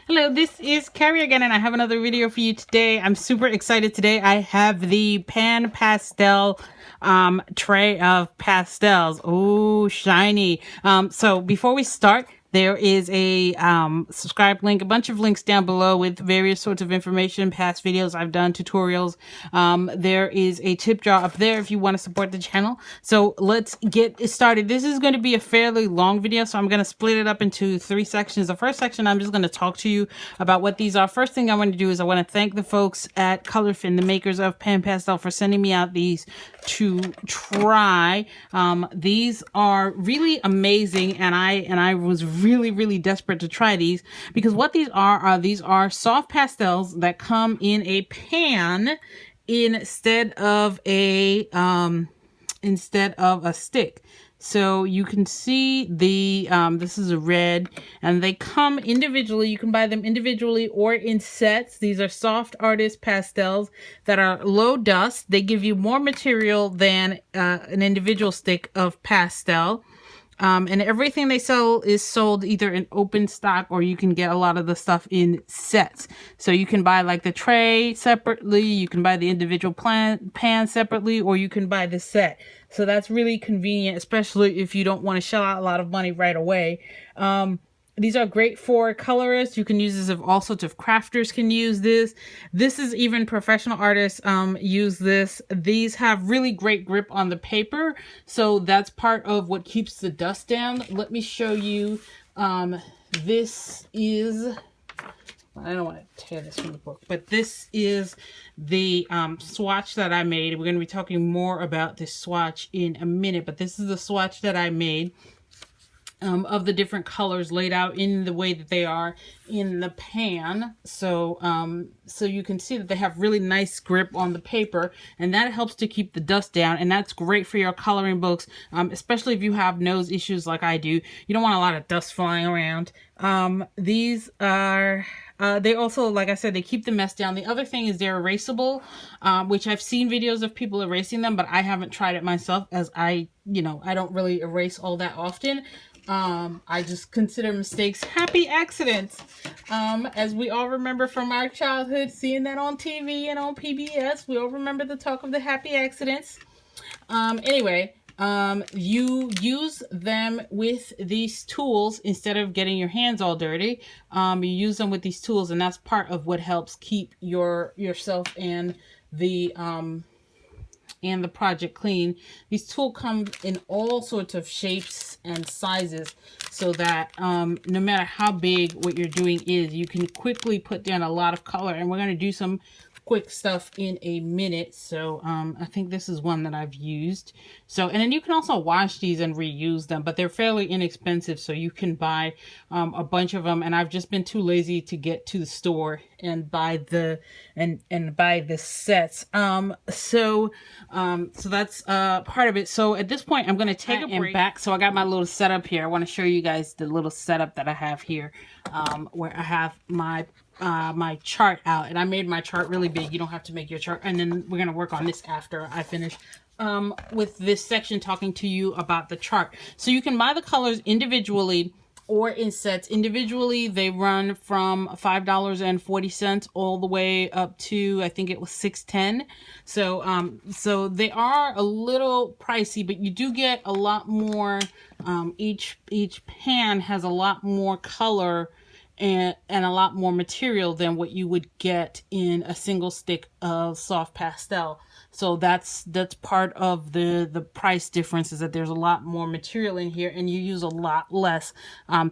Hello, this is Carrie again, and I have another video for you today. I'm super excited today. I have the PanPastel tray of pastels. Oh, shiny. So before we start, there is a subscribe link, a bunch of links down below with various sorts of information, past videos I've done, tutorials. There is a tip jar up there if you want to support the channel. So let's get started. This is going to be a fairly long video, so I'm going to split it up into 3 sections. The first section, I'm just going to talk to you about what these are. First thing I want to do is I want to thank the folks at Colorfin, the makers of PanPastel, for sending me out these to try. These are really amazing, and I was really desperate to try these because what these are soft pastels that come in a pan instead of a stick. So you can see the this is a red, and they come individually. You can buy them individually or in sets. These are soft artist pastels that are low dust. They give you more material than an individual stick of pastel. And everything they sell is sold either in open stock, or you can get a lot of the stuff in sets. So you can buy like the tray separately, you can buy the individual pan separately, or you can buy the set. So that's really convenient, especially if you don't want to shell out a lot of money right away. These are great for colorists. You can use this, if all sorts of crafters can use this. This is even professional artists use this. These have really great grip on the paper. So that's part of what keeps the dust down. Let me show you. This is, I don't want to tear this from the book, but this is the swatch that I made. We're going to be talking more about this swatch in a minute, but this is the swatch that I made. Of the different colors laid out in the way that they are in the pan. So so you can see that they have really nice grip on the paper, and that helps to keep the dust down, and that's great for your coloring books, especially if you have nose issues like I do. You don't want a lot of dust flying around. These are they also, like I said, they keep the mess down. The other thing is they're erasable, which I've seen videos of people erasing them, but I haven't tried it myself, as I don't really erase all that often. I just consider mistakes happy accidents. As we all remember from our childhood, seeing that on TV and on PBS, we all remember the talk of the happy accidents. Anyway, you use them with these tools instead of getting your hands all dirty. You use them with these tools, and that's part of what helps keep yourself and the project clean. These tools come in all sorts of shapes and sizes, so that no matter how big what you're doing is, you can quickly put down a lot of color. And we're going to do some quick stuff in a minute. So I think this is one that I've used. So, and then you can also wash these and reuse them, but they're fairly inexpensive, so you can buy a bunch of them. And I've just been too lazy to get to the store and buy the buy the sets. So that's part of it. So at this point, I'm going to take a break. Back. So I got my little setup here. I want to show you guys the little setup that I have here, where I have my my chart out, and I made my chart really big. You don't have to make your chart, and then we're going to work on this after I finish with this section, talking to you about the chart. So you can buy the colors individually or in sets. Individually, they run from $5.40 all the way up to, I think it was $6.10. So so they are a little pricey, but you do get a lot more. Each pan has a lot more color and a lot more material than what you would get in a single stick of soft pastel. So that's part of the price difference, is that there's a lot more material in here, and you use a lot less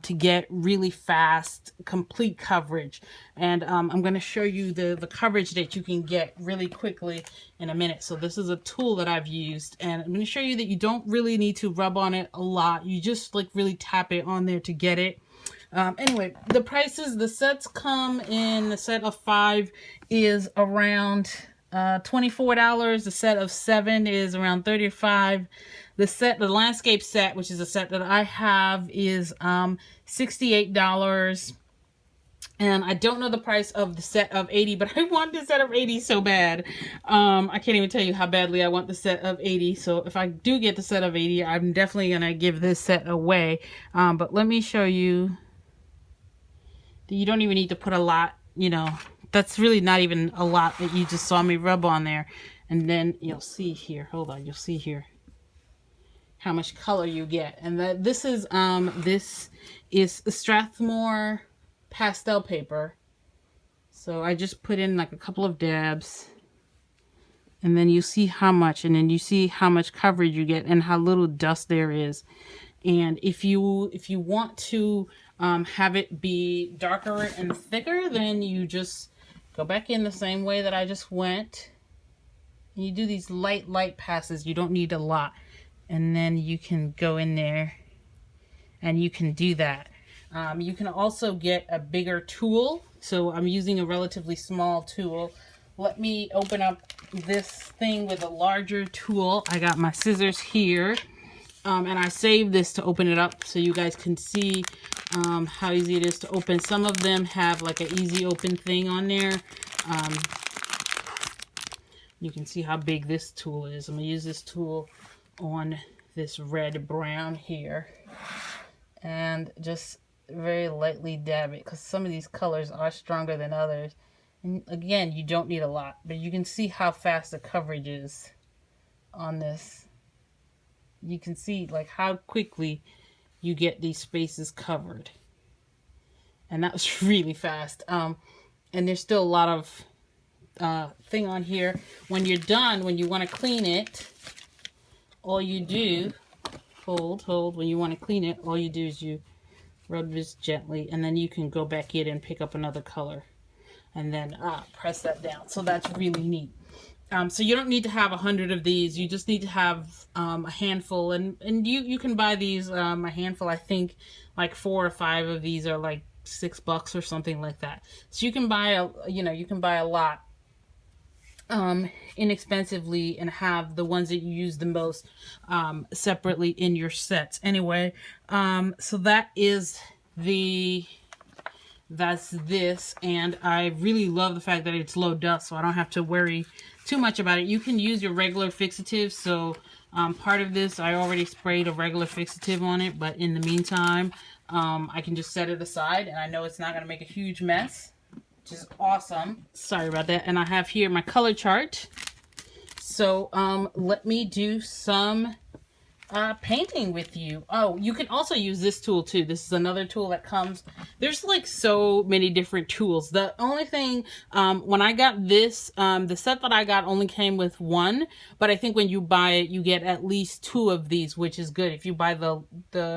to get really fast, complete coverage. And I'm going to show you the coverage that you can get really quickly in a minute. So this is a tool that I've used, and I'm going to show you that you don't really need to rub on it a lot. You just like really tap it on there to get it. Anyway, the prices, the sets come in, the set of 5 is around $24. The set of 7 is around $35. The landscape set, which is a set that I have, is $68. And I don't know the price of the set of 80, but I want the set of 80 so bad. I can't even tell you how badly I want the set of 80. So if I do get the set of 80, I'm definitely going to give this set away. But let me show you You don't even need to put a lot, you know, that's really not even a lot that you just saw me rub on there. And then you'll see here, hold on, you'll see here how much color you get. And this is Strathmore pastel paper. So I just put in like a couple of dabs, and then you see how much, and then you see how much coverage you get and how little dust there is. And if you want to have it be darker and thicker, then you just go back in the same way that I just went. And you do these light passes. You don't need a lot. And then you can go in there and you can do that. You can also get a bigger tool. So I'm using a relatively small tool. Let me open up this thing with a larger tool. I got my scissors here. And I saved this to open it up so you guys can see how easy it is to open. Some of them have like an easy open thing on there. You can see how big this tool is. I'm going to use this tool on this red brown here. And just very lightly dab it, because some of these colors are stronger than others. And again, you don't need a lot, but you can see how fast the coverage is on this. You can see like how quickly you get these spaces covered. And that was really fast. And there's still a lot of thing on here. When you're done, when you want to clean it, all you do, hold, when you want to clean it, all you do is you rub this gently, and then you can go back in and pick up another color and then press that down. So that's really neat. So you don't need to have 100 of these. You just need to have a handful, and you can buy these a handful. I think like 4 or 5 of these are like $6 or something like that. So you can buy a lot inexpensively and have the ones that you use the most separately in your sets. Anyway, so that's this, and I really love the fact that it's low dust, so I don't have to worry too much about it. You can use your regular fixative. So part of this, I already sprayed a regular fixative on it, but in the meantime, I can just set it aside, and I know it's not going to make a huge mess, which is awesome. Sorry about that. And I have here my color chart. So let me do some painting with you. Oh, you can also use this tool too. This is another tool that comes. There's like so many different tools. The only thing, when I got this, the set that I got only came with 1, but I think when you buy it, you get at least 2 of these, which is good. If you buy the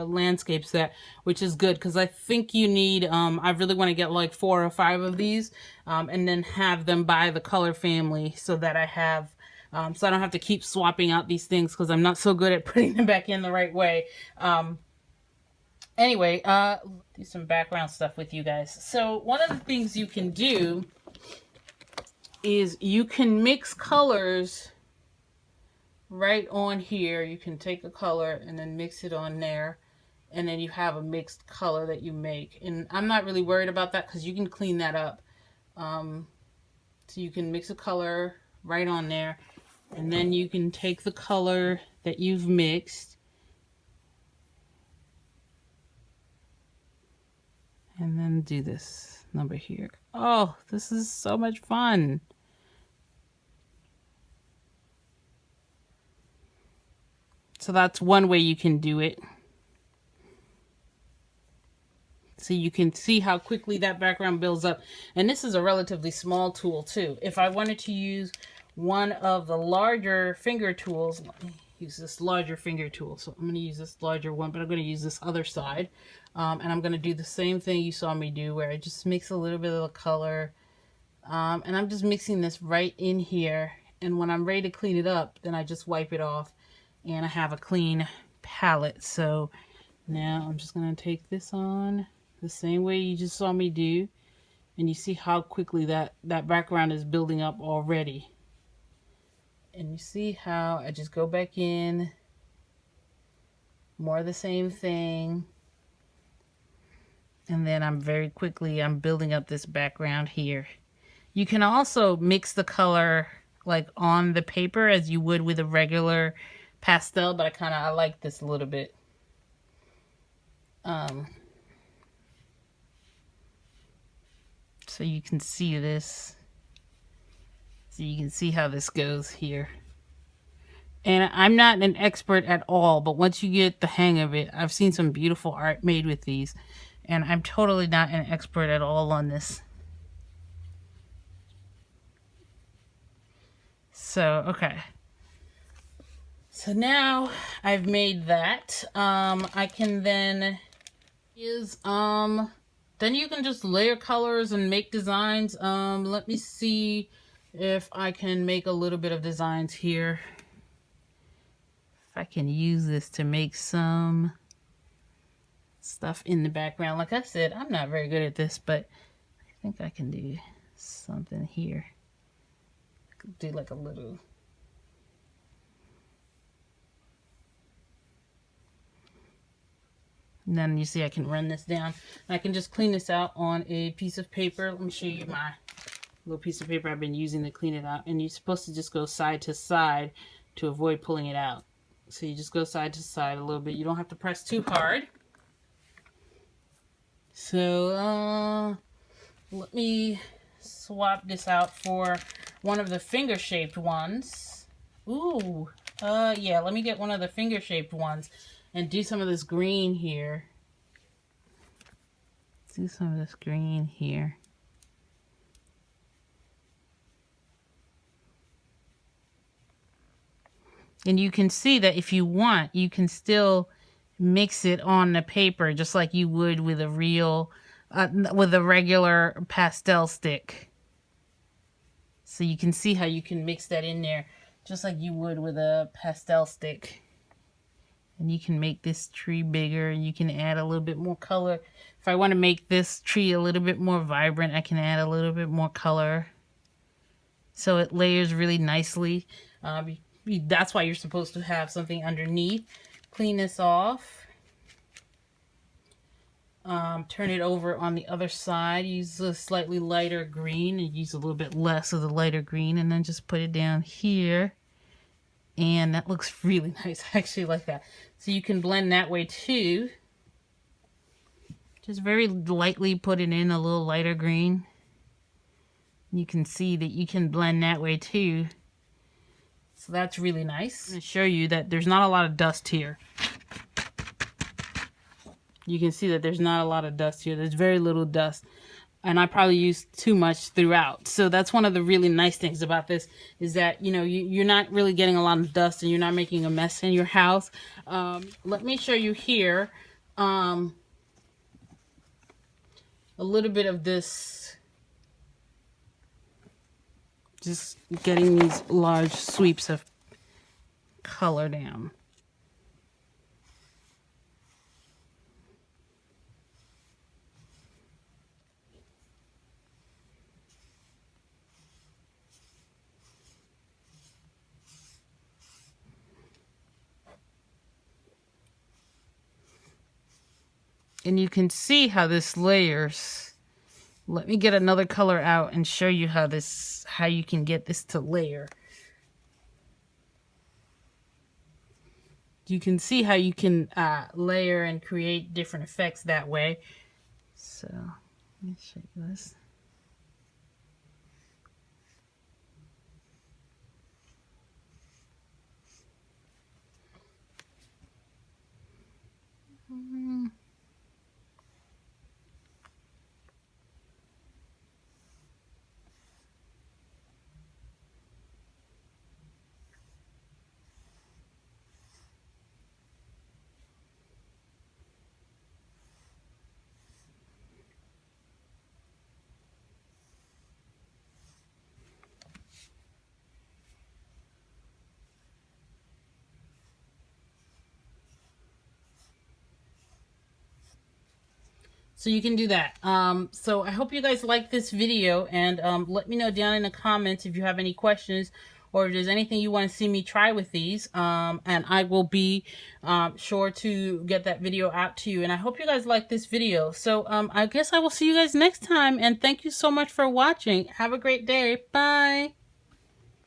landscape set, which is good, because I think you need, I really want to get like 4 or 5 of these, and then have them by the color family so that I have so I don't have to keep swapping out these things, because I'm not so good at putting them back in the right way. Anyway, do some background stuff with you guys. So one of the things you can do is you can mix colors right on here. You can take a color and then mix it on there, and then you have a mixed color that you make. And I'm not really worried about that, because you can clean that up. So you can mix a color right on there, and then you can take the color that you've mixed and then do this number here. Oh, this is so much fun. So that's one way you can do it. So you can see how quickly that background builds up. And this is a relatively small tool too. If I wanted to use one of the larger finger tools, let me use this larger finger tool. So I'm going to use this larger one, but I'm going to use this other side. And I'm going to do the same thing you saw me do, where I just mix a little bit of the color. And I'm just mixing this right in here. And when I'm ready to clean it up, then I just wipe it off and I have a clean palette. So now I'm just going to take this on the same way you just saw me do, and you see how quickly that background is building up already. And you see how I just go back in, more of the same thing, and then I'm building up this background here. You can also mix the color like on the paper as you would with a regular pastel, but I like this a little bit. So you can see this. So you can see how this goes here. And I'm not an expert at all, but once you get the hang of it, I've seen some beautiful art made with these. And I'm totally not an expert at all on this. So, okay. So now I've made that. I can then then you can just layer colors and make designs. Let me see if I can make a little bit of designs here. If I can use this to make some stuff in the background. Like I said, I'm not very good at this, but I think I can do something here. I could do like a little... And then you see I can run this down. I can just clean this out on a piece of paper. Let me show you my little piece of paper I've been using to clean it out. And you're supposed to just go side to side to avoid pulling it out. So you just go side to side a little bit. You don't have to press too hard. So let me swap this out for one of the finger-shaped ones. Ooh, yeah, let me get one of the finger-shaped ones. And do some of this green here. Do some of this green here. And you can see that if you want, you can still mix it on the paper just like you would with a real, with a regular pastel stick. So you can see how you can mix that in there just like you would with a pastel stick. And you can make this tree bigger, and you can add a little bit more color. If I want to make this tree a little bit more vibrant, I can add a little bit more color. So it layers really nicely. That's why you're supposed to have something underneath. Clean this off. Turn it over on the other side. Use a slightly lighter green, and use a little bit less of the lighter green, and then just put it down here. And that looks really nice. I actually like that. So you can blend that way too. Just very lightly put it in a little lighter green. You can see that you can blend that way too. So that's really nice. I'm going to show you that there's not a lot of dust here. You can see that there's not a lot of dust here. There's very little dust. And I probably used too much throughout. So that's one of the really nice things about this is that, you know, you're not really getting a lot of dust and you're not making a mess in your house. Let me show you here a little bit of this. Just getting these large sweeps of color down. And you can see how this layers. Let me get another color out and show you how you can get this to layer. You can see how you can layer and create different effects that way. So let me show you this. So you can do that. So I hope you guys like this video, and let me know down in the comments if you have any questions or if there's anything you want to see me try with these. And I will be sure to get that video out to you. And I hope you guys like this video. So I guess I will see you guys next time. And thank you so much for watching. Have a great day. Bye.